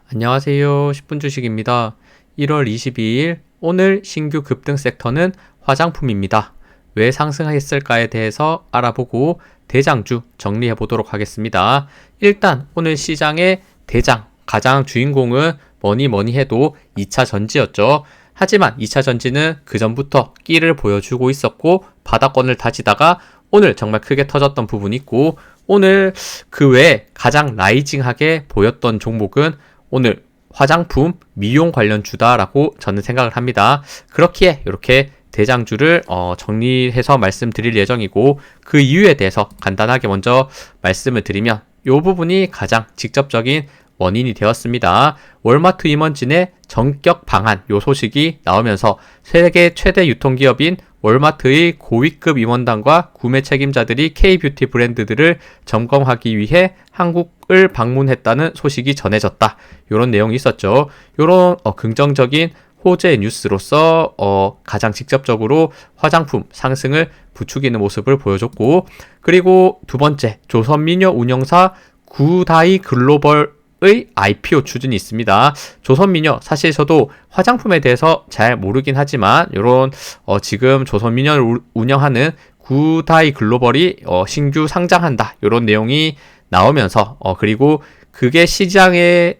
안녕하세요. 10분 주식입니다. 1월 22일 오늘 신규 급등 섹터는 화장품입니다. 왜 상승했을까에 대해서 알아보고 대장주 정리해 보도록 하겠습니다. 일단 오늘 시장의 가장 주인공은 뭐니 해도 2차 전지였죠. 하지만 2차 전지는 그 전부터 끼를 보여주고 있었고 바닥권을 다지다가 오늘 정말 크게 터졌던 부분이 있고, 오늘 그 외에 가장 라이징하게 보였던 종목은 오늘 화장품, 미용 관련주다라고 저는 생각을 합니다. 그렇기에 이렇게 대장주를 정리해서 말씀드릴 예정이고, 그 이유에 대해서 간단하게 먼저 말씀을 드리면 이 부분이 가장 직접적인 원인이 되었습니다. 월마트 임원진의 전격 방한 요 소식이 나오면서 세계 최대 유통기업인 월마트의 고위급 임원단과 구매 책임자들이 K뷰티 브랜드들을 점검하기 위해 한국을 방문했다는 소식이 전해졌다. 이런 내용이 있었죠. 이런 긍정적인 호재 뉴스로서 가장 직접적으로 화장품 상승을 부추기는 모습을 보여줬고, 그리고 두 번째, 조선미녀 운영사 구다이 글로벌 의 IPO 추진이 있습니다. 조선미녀, 사실 저도 화장품에 대해서 잘 모르긴 하지만 이런 지금 조선미녀를 운영하는 구다이 글로벌이 신규 상장한다, 이런 내용이 나오면서 그리고 그게 시장에서의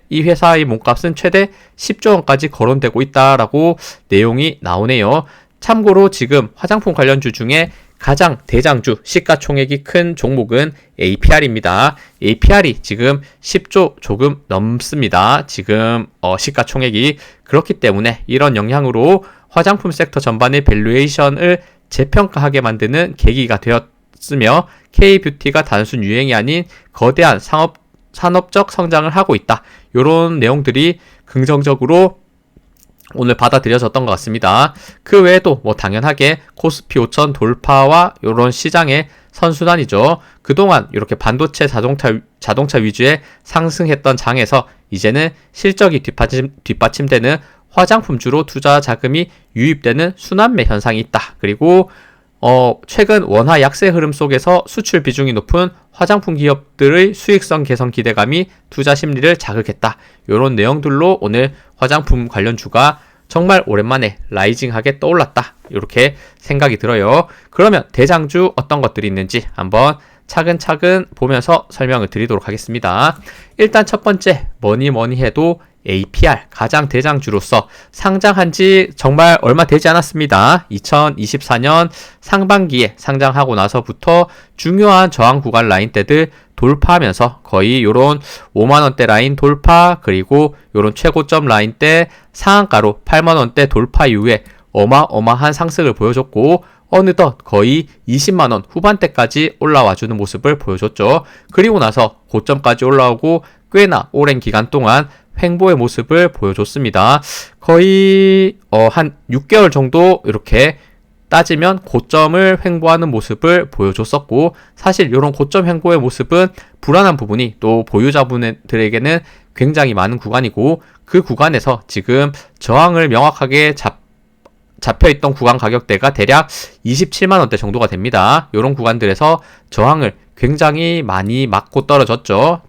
이 회사의 몸값은 최대 10조 원까지 거론되고 있다라고 내용이 나오네요. 참고로 지금 화장품 관련주 중에 가장 대장주, 시가총액이 큰 종목은 APR입니다. APR이 지금 10조 조금 넘습니다. 지금 시가총액이. 그렇기 때문에 이런 영향으로 화장품 섹터 전반의 밸류에이션을 재평가하게 만드는 계기가 되었으며, K뷰티가 단순 유행이 아닌 거대한 산업적 성장을 하고 있다, 이런 내용들이 긍정적으로 오늘 받아들여졌던 것 같습니다. 그 외에도 당연하게 코스피 5000 돌파와 이런 시장의 선순환이죠. 그동안 이렇게 반도체 자동차 위주의 상승했던 장에서 이제는 실적이 뒷받침되는 화장품주로 투자 자금이 유입되는 순환매 현상이 있다. 그리고 최근 원화 약세 흐름 속에서 수출 비중이 높은 화장품 기업들의 수익성 개선 기대감이 투자 심리를 자극했다. 이런 내용들로 오늘 화장품 관련주가 정말 오랜만에 라이징하게 떠올랐다, 이렇게 생각이 들어요. 그러면 대장주 어떤 것들이 있는지 한번 차근차근 보면서 설명을 드리도록 하겠습니다. 일단 첫 번째, 뭐니 해도 APR, 가장 대장주로서 상장한 지 정말 얼마 되지 않았습니다. 2024년 상반기에 상장하고 나서부터 중요한 저항 구간 라인대들 돌파하면서 거의 요런 5만원대 라인 돌파, 그리고 요런 최고점 라인대 상한가로 8만원대 돌파 이후에 어마어마한 상승을 보여줬고, 어느덧 거의 20만원 후반대까지 올라와주는 모습을 보여줬죠. 그리고 나서 고점까지 올라오고 꽤나 오랜 기간 동안 횡보의 모습을 보여줬습니다. 거의 한 6개월 정도 이렇게 따지면 고점을 횡보하는 모습을 보여줬었고, 사실 이런 고점 횡보의 모습은 불안한 부분이 또 보유자분들에게는 굉장히 많은 구간이고, 그 구간에서 지금 저항을 명확하게 잡혀있던 구간 가격대가 대략 27만원대 정도가 됩니다. 이런 구간들에서 저항을 굉장히 많이 맞고 떨어졌죠.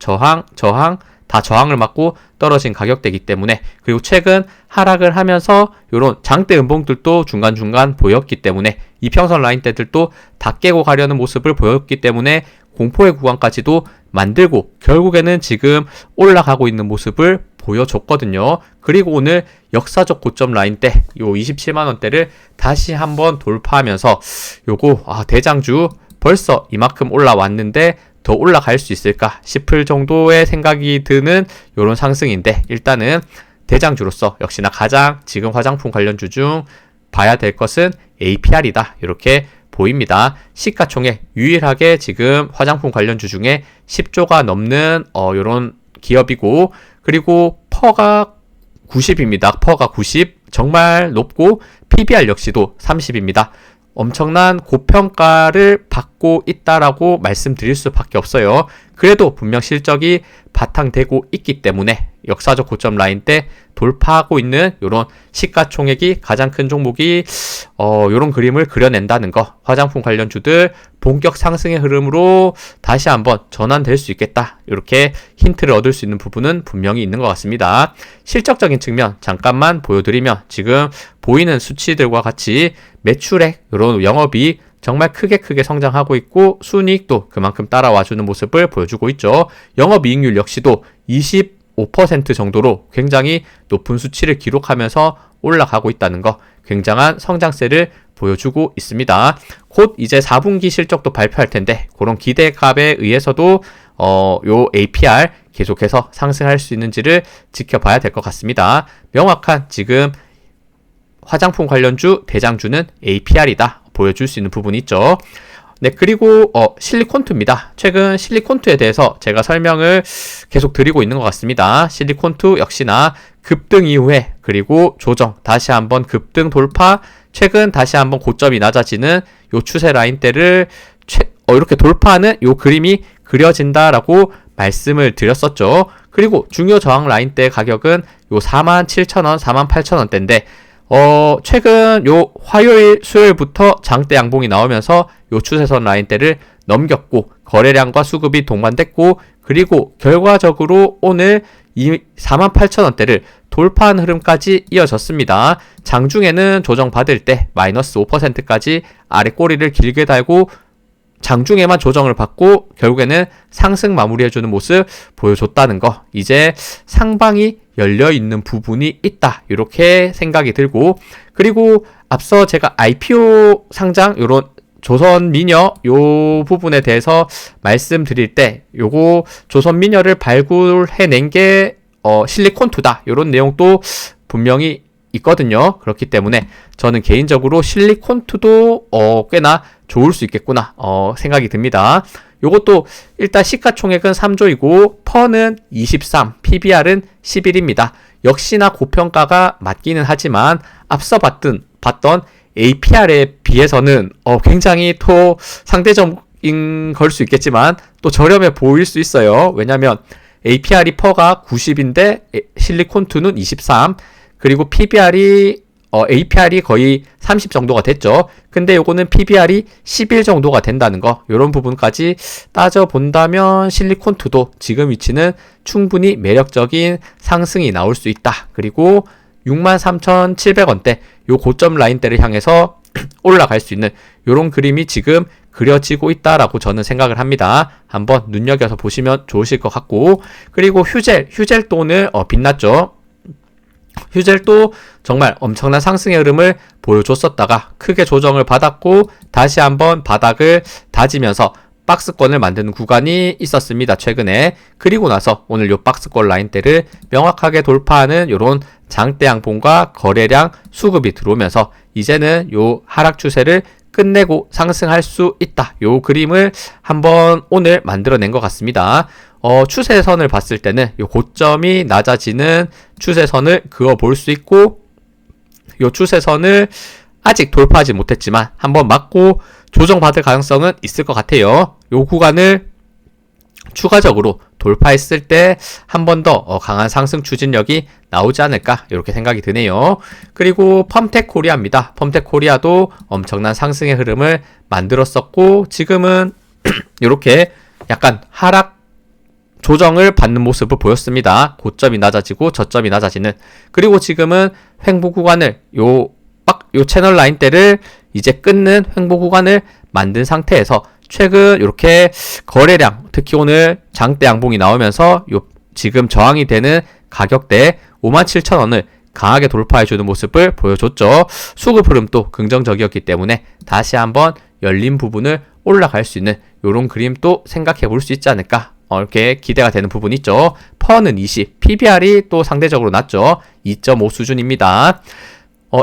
다 저항을 맞고 떨어진 가격대이기 때문에, 그리고 최근 하락을 하면서 이런 장대 음봉들도 중간중간 보였기 때문에, 이평선 라인대들도 다 깨고 가려는 모습을 보였기 때문에 공포의 구간까지도 만들고 결국에는 지금 올라가고 있는 모습을 보여줬거든요. 그리고 오늘 역사적 고점 라인대 요 27만원대를 다시 한번 돌파하면서 요거 대장주 벌써 이만큼 올라왔는데 더 올라갈 수 있을까 싶을 정도의 생각이 드는 요런 상승인데, 일단은 대장주로서 역시나 가장 지금 화장품 관련주 중 봐야 될 것은 APR이다, 이렇게 보입니다. 시가총액 유일하게 지금 화장품 관련주 중에 10조가 넘는 요런 기업이고, 그리고 퍼가 90입니다. 퍼가 90, 정말 높고 PBR 역시도 30입니다. 엄청난 고평가를 받고 있다라고 말씀드릴 수밖에 없어요. 그래도 분명 실적이 바탕되고 있기 때문에 역사적 고점 라인대 돌파하고 있는 이런 시가총액이 가장 큰 종목이 이런 그림을 그려낸다는 거, 화장품 관련주들 본격 상승의 흐름으로 다시 한번 전환될 수 있겠다. 이렇게 힌트를 얻을 수 있는 부분은 분명히 있는 것 같습니다. 실적적인 측면 잠깐만 보여드리면 지금 보이는 수치들과 같이 매출액, 이런 영업이 정말 크게 성장하고 있고 순이익도 그만큼 따라와주는 모습을 보여주고 있죠. 영업이익률 역시도 25% 정도로 굉장히 높은 수치를 기록하면서 올라가고 있다는 거, 굉장한 성장세를 보여주고 있습니다. 곧 이제 4분기 실적도 발표할 텐데 그런 기대감에 의해서도 요 APR 계속해서 상승할 수 있는지를 지켜봐야 될 것 같습니다. 명확한 지금 화장품 관련주 대장주는 APR이다 보여줄 수 있는 부분이 있죠. 네, 그리고 실리콘투입니다. 최근 실리콘투에 대해서 제가 설명을 계속 드리고 있는 것 같습니다. 실리콘투 역시나 급등 이후에 그리고 조정, 다시 한번 급등 돌파, 최근 다시 한번 고점이 낮아지는 요 추세 라인대를 이렇게 돌파하는 요 그림이 그려진다라고 말씀을 드렸었죠. 그리고 중요 저항 라인대 가격은 요 47,000원, 48,000원대인데 최근 요 화요일, 수요일부터 장대 양봉이 나오면서 요 추세선 라인대를 넘겼고 거래량과 수급이 동반됐고 그리고 결과적으로 오늘 이 48,000원대를 돌파한 흐름까지 이어졌습니다. 장중에는 조정받을 때 마이너스 5%까지 아래 꼬리를 길게 달고 장중에만 조정을 받고 결국에는 상승 마무리해주는 모습 보여줬다는 거, 이제 상방이 열려있는 부분이 있다 이렇게 생각이 들고, 그리고 앞서 제가 IPO 상장 요런 조선미녀 요 부분에 대해서 말씀드릴 때 요거 조선미녀를 발굴해낸 게 실리콘투다 요런 내용도 분명히 있거든요. 그렇기 때문에 저는 개인적으로 실리콘투도 꽤나 좋을 수 있겠구나 생각이 듭니다. 요것도 일단 시가총액은 3조이고 펀은 23, PBR은 11입니다. 역시나 고평가가 맞기는 하지만 앞서 봤던 APR에 비해서는 굉장히 또 상대적인 걸 수 있겠지만 또 저렴해 보일 수 있어요. 왜냐면 APR이 퍼가 90인데 실리콘투는 23, 그리고 APR이 거의 30 정도가 됐죠. 근데 요거는 PBR이 11 정도가 된다는 거, 요런 부분까지 따져본다면 실리콘투도 지금 위치는 충분히 매력적인 상승이 나올 수 있다. 그리고 63,700원대 요 고점 라인대를 향해서 올라갈 수 있는 요런 그림이 지금 그려지고 있다라고 저는 생각을 합니다. 한번 눈여겨서 보시면 좋으실 것 같고, 그리고 휴젤도 오늘 빛났죠. 휴젤도 정말 엄청난 상승의 흐름을 보여줬었다가 크게 조정을 받았고 다시 한번 바닥을 다지면서 박스권을 만드는 구간이 있었습니다, 최근에. 그리고 나서 오늘 요 박스권 라인대를 명확하게 돌파하는 요런 장대 양봉과 거래량 수급이 들어오면서 이제는 요 하락 추세를 끝내고 상승할 수 있다. 요 그림을 한번 오늘 만들어낸 것 같습니다. 추세선을 봤을 때는 요 고점이 낮아지는 추세선을 그어 볼 수 있고, 요 추세선을 아직 돌파하지 못했지만 한번 맞고 조정받을 가능성은 있을 것 같아요. 요 구간을 추가적으로 돌파했을 때 한 번 더 강한 상승 추진력이 나오지 않을까 이렇게 생각이 드네요. 그리고 펌텍코리아입니다. 펌텍코리아도 엄청난 상승의 흐름을 만들었었고 지금은 이렇게 약간 하락 조정을 받는 모습을 보였습니다. 고점이 낮아지고 저점이 낮아지는. 그리고 지금은 횡보 구간을 요 채널 라인대를 이제 끊는 횡보 구간을 만든 상태에서 최근 이렇게 거래량, 특히 오늘 장대 양봉이 나오면서 지금 저항이 되는 가격대 57,000원을 강하게 돌파해주는 모습을 보여줬죠. 수급 흐름도 긍정적이었기 때문에 다시 한번 열린 부분을 올라갈 수 있는 이런 그림도 생각해 볼 수 있지 않을까, 이렇게 기대가 되는 부분이 있죠. 펀은 20, PBR이 또 상대적으로 낮죠. 2.5 수준입니다.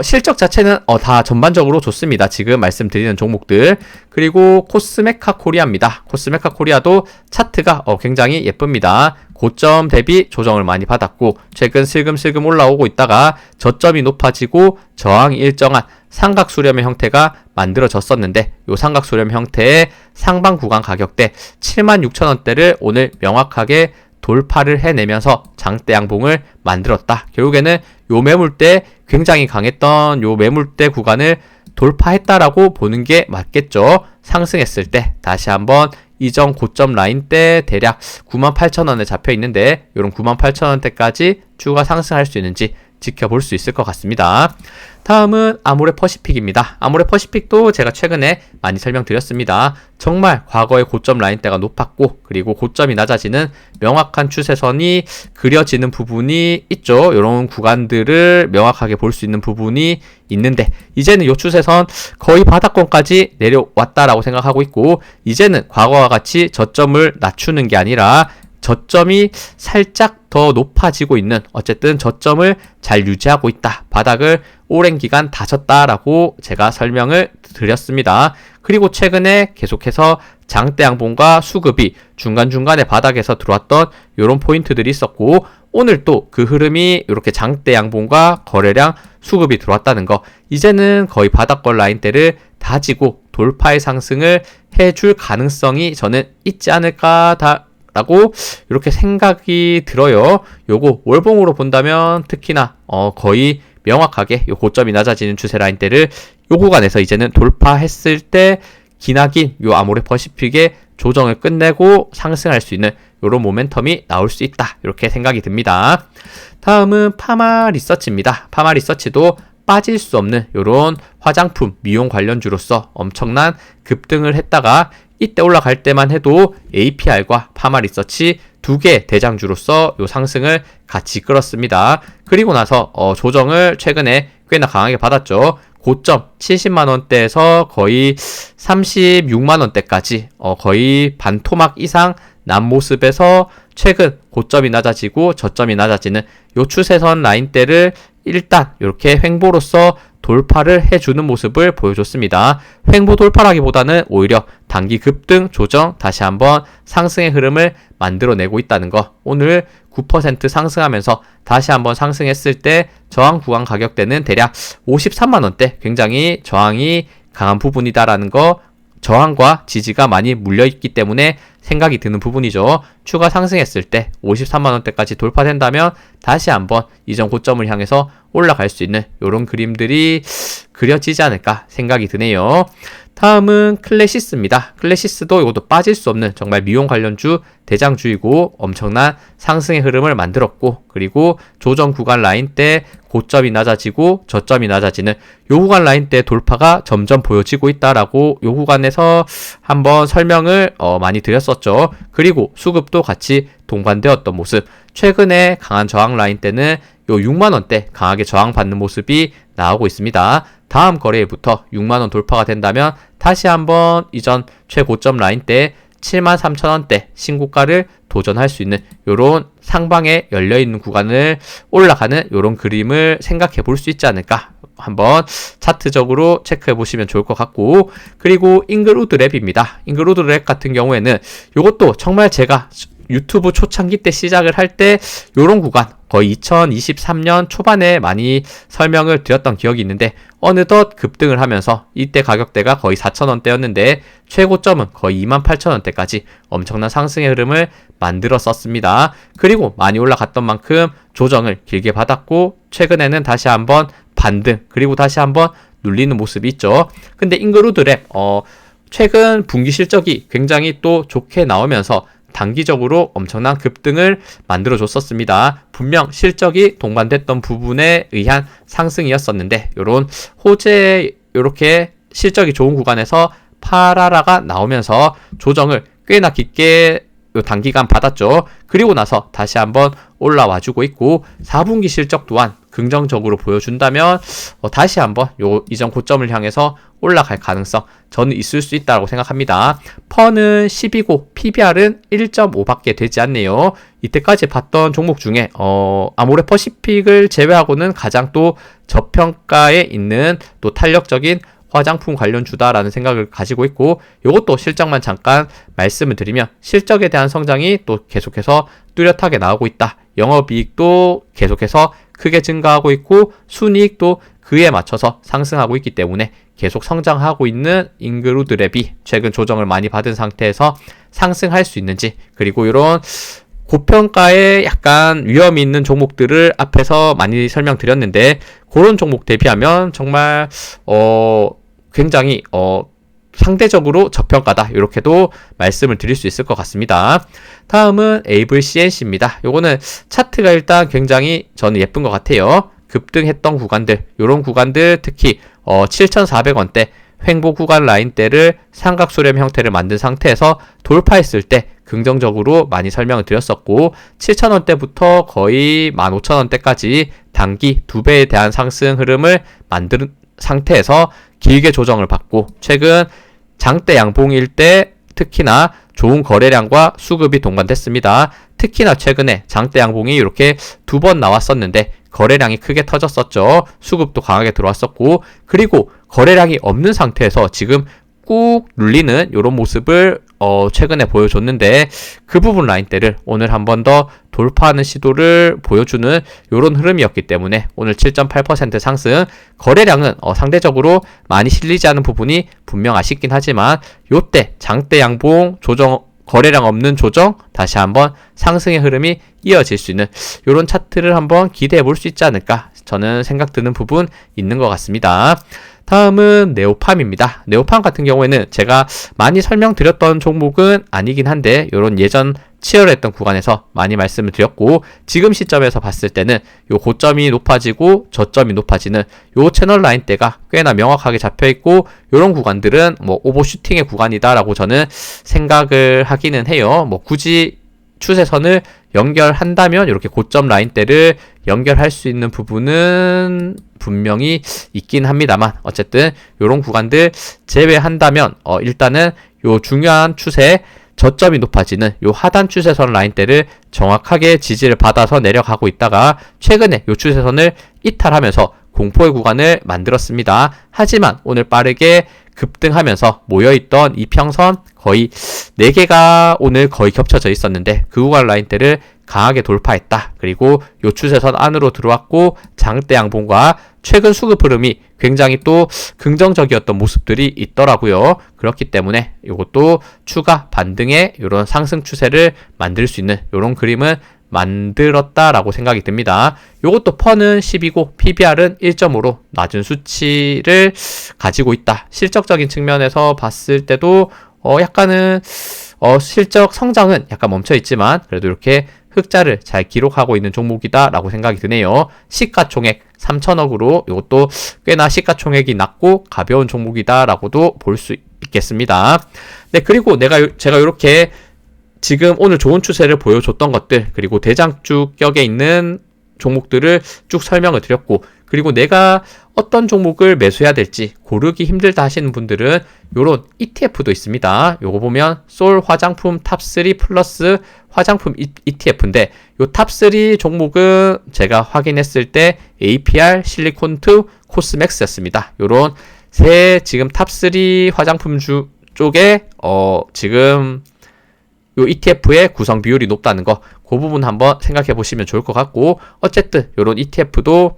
실적 자체는 다 전반적으로 좋습니다. 지금 말씀드리는 종목들. 그리고 코스메카 코리아입니다. 코스메카 코리아도 차트가 굉장히 예쁩니다. 고점 대비 조정을 많이 받았고 최근 슬금슬금 올라오고 있다가 저점이 높아지고 저항이 일정한 삼각수렴의 형태가 만들어졌었는데 이 삼각수렴 형태의 상방 구간 가격대 76,000원대를 오늘 명확하게 돌파를 해내면서 장대 양봉을 만들었다. 결국에는 요 매물대, 굉장히 강했던 요 매물대 구간을 돌파했다라고 보는 게 맞겠죠. 상승했을 때 다시 한번 이전 고점 라인대 대략 98,000원에 잡혀 있는데 이런 98,000원대까지 추가 상승할 수 있는지 지켜볼 수 있을 것 같습니다. 다음은 아모레퍼시픽입니다. 아모레퍼시픽도 제가 최근에 많이 설명드렸습니다. 정말 과거의 고점 라인대가 높았고 그리고 고점이 낮아지는 명확한 추세선이 그려지는 부분이 있죠. 이런 구간들을 명확하게 볼 수 있는 부분이 있는데 이제는 이 추세선 거의 바닥권까지 내려왔다라고 생각하고 있고 이제는 과거와 같이 저점을 낮추는 게 아니라 저점이 살짝 더 높아지고 있는 어쨌든 저점을 잘 유지하고 있다. 바닥을 오랜 기간 다졌다라고 제가 설명을 드렸습니다. 그리고 최근에 계속해서 장대 양봉과 수급이 중간중간에 바닥에서 들어왔던 이런 포인트들이 있었고 오늘 또 그 흐름이 이렇게 장대 양봉과 거래량 수급이 들어왔다는 거 이제는 거의 바닥권 라인대를 다지고 돌파의 상승을 해줄 가능성이 저는 있지 않을까 라고 이렇게 생각이 들어요. 요거 월봉으로 본다면 특히나 거의 명확하게 요 고점이 낮아지는 추세 라인대를 요 구간에서 이제는 돌파했을 때 기나긴 요 아모레퍼시픽의 조정을 끝내고 상승할 수 있는 요런 모멘텀이 나올 수 있다. 이렇게 생각이 듭니다. 다음은 파마리서치입니다. 파마리서치도 빠질 수 없는 요런 화장품, 미용 관련주로서 엄청난 급등을 했다가 이때 올라갈 때만 해도 APR과 파마리서치 두 개 대장주로서 요 상승을 같이 끌었습니다. 그리고 나서 조정을 최근에 꽤나 강하게 받았죠. 고점 70만원대에서 거의 36만원대까지 거의 반토막 이상 난 모습에서 최근 고점이 낮아지고 저점이 낮아지는 요 추세선 라인대를 일단 이렇게 횡보로서 돌파를 해주는 모습을 보여줬습니다. 횡보 돌파라기보다는 오히려 단기 급등 조정 다시 한번 상승의 흐름을 만들어내고 있다는 거. 오늘 9% 상승하면서 다시 한번 상승했을 때 저항 구간 가격대는 대략 53만원대 굉장히 저항이 강한 부분이다라는 거 저항과 지지가 많이 물려있기 때문에 생각이 드는 부분이죠. 추가 상승했을 때 53만원대까지 돌파된다면 다시 한번 이전 고점을 향해서 올라갈 수 있는 이런 그림들이 그려지지 않을까 생각이 드네요. 다음은 클래시스입니다. 클래시스도 이것도 빠질 수 없는 정말 미용 관련주 대장주이고 엄청난 상승의 흐름을 만들었고 그리고 조정 구간 라인 때 고점이 낮아지고 저점이 낮아지는 요 구간 라인 때 돌파가 점점 보여지고 있다라고 요 구간에서 한번 설명을 많이 드렸었죠. 그리고 수급도 같이 동반되었던 모습. 최근에 강한 저항 라인 때는 요 6만원대 강하게 저항받는 모습이 나오고 있습니다. 다음 거래일부터 6만원 돌파가 된다면 다시 한번 이전 최고점 라인 때 73,000원대 신고가를 도전할 수 있는 요런 상방에 열려있는 구간을 올라가는 요런 그림을 생각해 볼 수 있지 않을까 한번 차트적으로 체크해 보시면 좋을 것 같고 그리고 잉글우드 랩입니다. 잉글우드 랩 같은 경우에는 요것도 정말 제가 유튜브 초창기 때 시작을 할 때 요런 구간 거의 2023년 초반에 많이 설명을 드렸던 기억이 있는데 어느덧 급등을 하면서 이때 가격대가 거의 4,000원대였는데 최고점은 거의 28,000원대까지 엄청난 상승의 흐름을 만들었었습니다. 그리고 많이 올라갔던 만큼 조정을 길게 받았고 최근에는 다시 한번 반등 그리고 다시 한번 눌리는 모습이 있죠. 근데 잉글우드 랩 최근 분기 실적이 굉장히 또 좋게 나오면서 단기적으로 엄청난 급등을 만들어줬었습니다. 분명 실적이 동반됐던 부분에 의한 상승이었었는데 요런 호재 요렇게 실적이 좋은 구간에서 파라라가 나오면서 조정을 꽤나 깊게 단기간 받았죠. 그리고 나서 다시 한번 올라와주고 있고 4분기 실적 또한 긍정적으로 보여준다면 다시 한번 요 이전 고점을 향해서 올라갈 가능성 저는 있을 수 있다고 생각합니다. 펀은 10이고 PBR은 1.5밖에 되지 않네요. 이때까지 봤던 종목 중에 아모레퍼시픽을 제외하고는 가장 또 저평가에 있는 또 탄력적인 화장품 관련주다라는 생각을 가지고 있고 이것도 실적만 잠깐 말씀을 드리면 실적에 대한 성장이 또 계속해서 뚜렷하게 나오고 있다. 영업이익도 계속해서 크게 증가하고 있고 순이익도 그에 맞춰서 상승하고 있기 때문에 계속 성장하고 있는 잉글우드 랩이 최근 조정을 많이 받은 상태에서 상승할 수 있는지 그리고 이런 고평가에 약간 위험이 있는 종목들을 앞에서 많이 설명드렸는데 그런 종목 대비하면 정말 굉장히 상대적으로 저평가다. 이렇게도 말씀을 드릴 수 있을 것 같습니다. 다음은 에이블 CNC입니다. 요거는 차트가 일단 굉장히 저는 예쁜 것 같아요. 급등했던 구간들, 요런 구간들 특히 7,400원대 횡보 구간 라인대를 삼각수렴 형태를 만든 상태에서 돌파했을 때 긍정적으로 많이 설명을 드렸었고 7,000원대부터 거의 15,000원대까지 단기 2배에 대한 상승 흐름을 만든 상태에서 길게 조정을 받고 최근 장대 양봉일 때 특히나 좋은 거래량과 수급이 동반됐습니다. 특히나 최근에 장대 양봉이 이렇게 2번 나왔었는데 거래량이 크게 터졌었죠. 수급도 강하게 들어왔었고 그리고 거래량이 없는 상태에서 지금 꾹 눌리는 이런 모습을 최근에 보여줬는데 그 부분 라인대를 오늘 한 번 더 돌파하는 시도를 보여주는 이런 흐름이었기 때문에 오늘 7.8% 상승, 거래량은 상대적으로 많이 실리지 않은 부분이 분명 아쉽긴 하지만 요때 장대 양봉 조정, 거래량 없는 조정 다시 한번 상승의 흐름이 이어질 수 있는 이런 차트를 한번 기대해 볼 수 있지 않을까 저는 생각 드는 부분 있는 것 같습니다. 다음은 네오팜입니다. 네오팜 같은 경우에는 제가 많이 설명드렸던 종목은 아니긴 한데 이런 예전 치열했던 구간에서 많이 말씀을 드렸고 지금 시점에서 봤을 때는 요 고점이 높아지고 저점이 높아지는 요 채널 라인대가 꽤나 명확하게 잡혀있고 요런 구간들은 뭐 오버슈팅의 구간이다라고 저는 생각을 하기는 해요. 뭐 굳이 추세선을 연결한다면 이렇게 고점 라인대를 연결할 수 있는 부분은 분명히 있긴 합니다만 어쨌든 요런 구간들 제외한다면 일단은 요 중요한 추세 저점이 높아지는 요 하단 추세선 라인대를 정확하게 지지를 받아서 내려가고 있다가 최근에 요 추세선을 이탈하면서 공포의 구간을 만들었습니다. 하지만 오늘 빠르게 급등하면서 모여있던 이평선 거의 4개가 오늘 거의 겹쳐져 있었는데 그 구간 라인대를 강하게 돌파했다. 그리고 요 추세선 안으로 들어왔고 장대 양봉과 최근 수급 흐름이 굉장히 또 긍정적이었던 모습들이 있더라고요. 그렇기 때문에 이것도 추가 반등의 이런 상승 추세를 만들 수 있는 이런 그림은 만들었다라고 생각이 듭니다. 요것도 펀은 10이고 PBR은 1.5로 낮은 수치를 가지고 있다. 실적적인 측면에서 봤을 때도 약간은 실적 성장은 약간 멈춰 있지만 그래도 이렇게 흑자를 잘 기록하고 있는 종목이다 라고 생각이 드네요. 시가총액 3천억으로 이것도 꽤나 시가총액이 낮고 가벼운 종목이다 라고도 볼 수 있겠습니다. 네, 그리고 제가 이렇게 지금 오늘 좋은 추세를 보여줬던 것들 그리고 대장주격에 있는 종목들을 쭉 설명을 드렸고 그리고 내가 어떤 종목을 매수해야 될지 고르기 힘들다 하시는 분들은 요런 ETF도 있습니다. 요거 보면 솔 화장품 탑3 플러스 화장품 ETF인데 요 탑3 종목은 제가 확인했을 때 APR, 실리콘2, 코스맥스였습니다. 요런 세 지금 탑3 화장품주 쪽에 지금 요 ETF의 구성 비율이 높다는 거, 그 부분 한번 생각해 보시면 좋을 것 같고, 어쨌든 요런 ETF도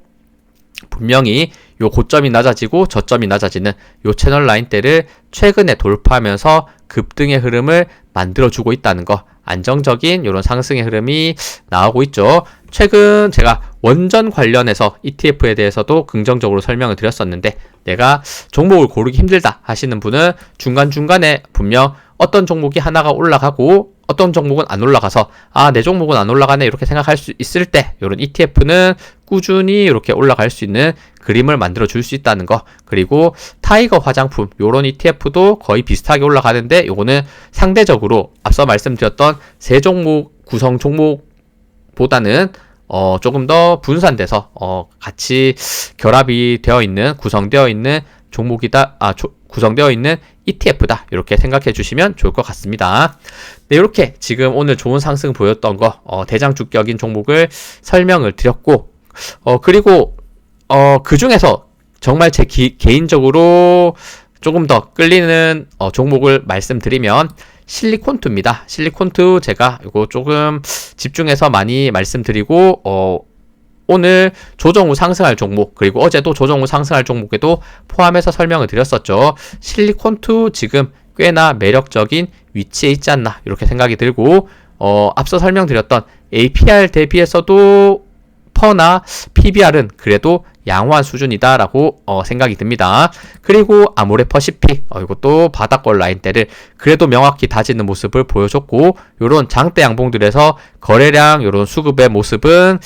분명히 요 고점이 낮아지고 저점이 낮아지는 요 채널 라인대를 최근에 돌파하면서 급등의 흐름을 만들어주고 있다는 거, 안정적인 요런 상승의 흐름이 나오고 있죠. 최근 제가 원전 관련해서 ETF에 대해서도 긍정적으로 설명을 드렸었는데, 내가 종목을 고르기 힘들다 하시는 분은 중간중간에 분명 어떤 종목이 하나가 올라가고 어떤 종목은 안 올라가서 내 종목은 안 올라가네 이렇게 생각할 수 있을 때 이런 ETF는 꾸준히 이렇게 올라갈 수 있는 그림을 만들어 줄 수 있다는 거, 그리고 타이거 화장품 요런 ETF도 거의 비슷하게 올라가는데 요거는 상대적으로 앞서 말씀드렸던 세 종목 구성 종목보다는 조금 더 분산돼서 같이 결합이 되어 있는 구성되어 있는 종목이다, 구성되어 있는 ETF다 이렇게 생각해 주시면 좋을 것 같습니다. 네, 이렇게 지금 오늘 좋은 상승 보였던 거 대장주격인 종목을 설명을 드렸고, 그리고 그 중에서 정말 제 개인적으로 조금 더 끌리는 종목을 말씀드리면 실리콘2입니다. 실리콘2 제가 이거 조금 집중해서 많이 말씀드리고 오늘 조정 후 상승할 종목, 그리고 어제도 조정 후 상승할 종목에도 포함해서 설명을 드렸었죠. 실리콘2 지금 꽤나 매력적인 위치에 있지 않나 이렇게 생각이 들고, 앞서 설명드렸던 APR 대비해서도 퍼나 PBR은 그래도 양호한 수준이다라고 생각이 듭니다. 그리고 아모레 퍼시픽 이것도 바닥권 라인대를 그래도 명확히 다지는 모습을 보여줬고 요런 장대 양봉들에서 거래량 요런 수급의 모습은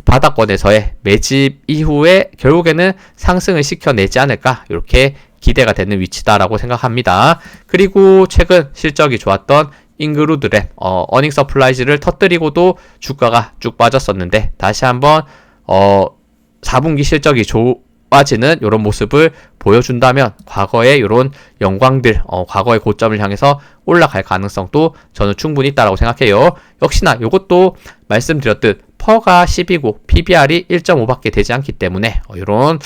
바닥권에서의 매집 이후에 결국에는 상승을 시켜내지 않을까 이렇게 기대가 되는 위치다라고 생각합니다. 그리고 최근 실적이 좋았던 잉그루드랩 어닝 서프라이즈를 터뜨리고도 주가가 쭉 빠졌었는데 다시 한번 4분기 실적이 좋아지는 이런 모습을 보여준다면 과거의 이런 영광들 과거의 고점을 향해서 올라갈 가능성도 저는 충분히 있다고 생각해요. 역시나 이것도 말씀드렸듯 퍼가 10이고 PBR이 1.5밖에 되지 않기 때문에 이런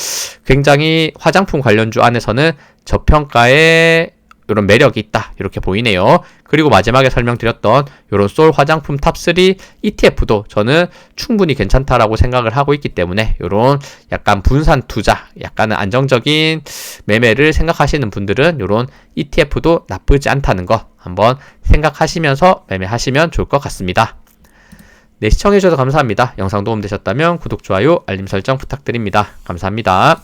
굉장히 화장품 관련주 안에서는 저평가의 이런 매력이 있다 이렇게 보이네요. 그리고 마지막에 설명드렸던 이런 솔 화장품 탑3 ETF도 저는 충분히 괜찮다라고 생각을 하고 있기 때문에 이런 약간 분산 투자, 약간은 안정적인 매매를 생각하시는 분들은 이런 ETF도 나쁘지 않다는 거 한번 생각하시면서 매매하시면 좋을 것 같습니다. 네, 시청해주셔서 감사합니다. 영상 도움되셨다면 구독, 좋아요, 알림 설정 부탁드립니다. 감사합니다.